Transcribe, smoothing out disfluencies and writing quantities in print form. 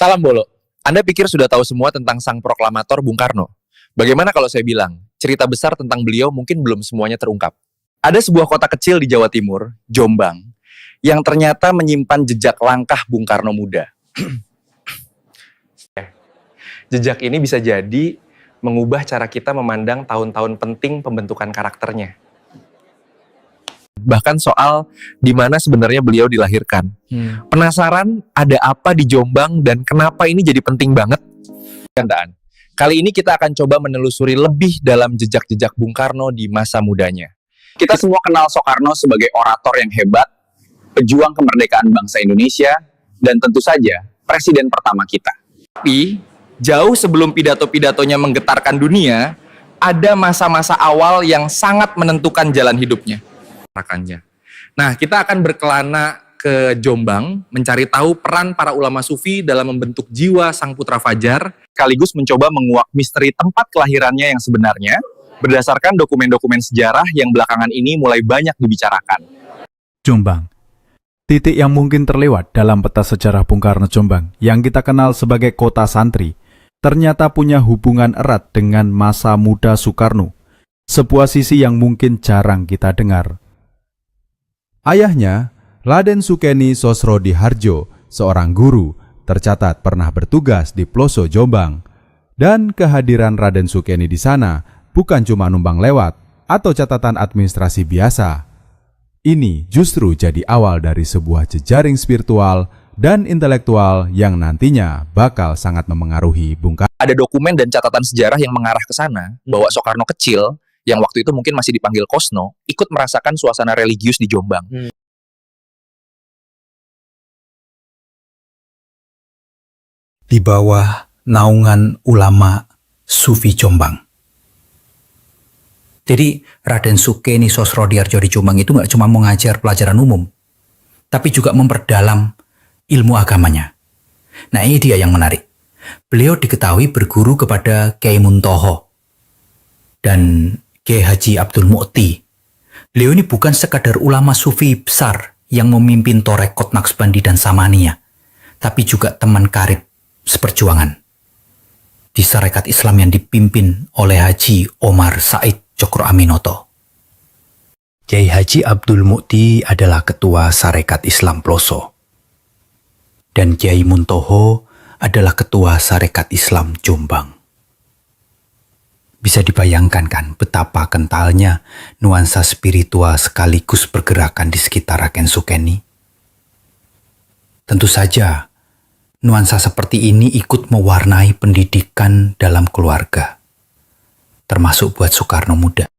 Salam Bolo. Anda pikir sudah tahu semua tentang sang proklamator Bung Karno? Bagaimana kalau saya bilang, cerita besar tentang beliau mungkin belum semuanya terungkap. Ada sebuah kota kecil di Jawa Timur, Jombang, yang ternyata menyimpan jejak langkah Bung Karno muda. Jejak ini bisa jadi mengubah cara kita memandang tahun-tahun penting pembentukan karakternya. Bahkan soal di mana sebenarnya beliau dilahirkan. Penasaran ada apa di Jombang dan kenapa ini jadi penting banget? Candaan. Kali ini kita akan coba menelusuri lebih dalam jejak-jejak Bung Karno di masa mudanya. Kita semua kenal Soekarno sebagai orator yang hebat, pejuang kemerdekaan bangsa Indonesia, dan tentu saja presiden pertama kita. Tapi jauh sebelum pidato-pidatonya menggetarkan dunia, ada masa-masa awal yang sangat menentukan jalan hidupnya. Nah, kita akan berkelana ke Jombang, mencari tahu peran para ulama sufi dalam membentuk jiwa sang putra fajar, sekaligus mencoba menguak misteri tempat kelahirannya yang sebenarnya, berdasarkan dokumen-dokumen sejarah yang belakangan ini mulai banyak dibicarakan. Jombang, titik yang mungkin terlewat dalam peta sejarah Bung Karno Jombang, yang kita kenal sebagai kota santri, ternyata punya hubungan erat dengan masa muda Soekarno, sebuah sisi yang mungkin jarang kita dengar. Ayahnya, Raden Sukeni Sosrodihardjo, seorang guru, tercatat pernah bertugas di Ploso Jombang. Dan kehadiran Raden Sukeni di sana bukan cuma numpang lewat atau catatan administrasi biasa. Ini justru jadi awal dari sebuah jejaring spiritual dan intelektual yang nantinya bakal sangat memengaruhi Bung Karno. Ada dokumen dan catatan sejarah yang mengarah ke sana, bahwa Soekarno kecil, yang waktu itu mungkin masih dipanggil Kosno, ikut merasakan suasana religius di Jombang. Di bawah naungan ulama Sufi Jombang. Jadi Raden Sukeni Sosrodihardjo di Jombang itu nggak cuma mengajar pelajaran umum, tapi juga memperdalam ilmu agamanya. Nah, ini dia yang menarik. Beliau diketahui berguru kepada Kiai Muntoho dan Kiai Haji Abdul Mu'ti. Beliau ini bukan sekadar ulama sufi besar yang memimpin Torekot Naqsbandi dan Samaniyah, tapi juga teman karib seperjuangan di Sarekat Islam yang dipimpin oleh Haji Omar Said Cokro Aminoto. Kiai Haji Abdul Mu'ti adalah ketua Sarekat Islam Ploso, dan Kiai Muntoho adalah ketua Sarekat Islam Jombang. Bisa dibayangkan kan betapa kentalnya nuansa spiritual sekaligus pergerakan di sekitar Raden Sukeni? Tentu saja, nuansa seperti ini ikut mewarnai pendidikan dalam keluarga, termasuk buat Soekarno muda.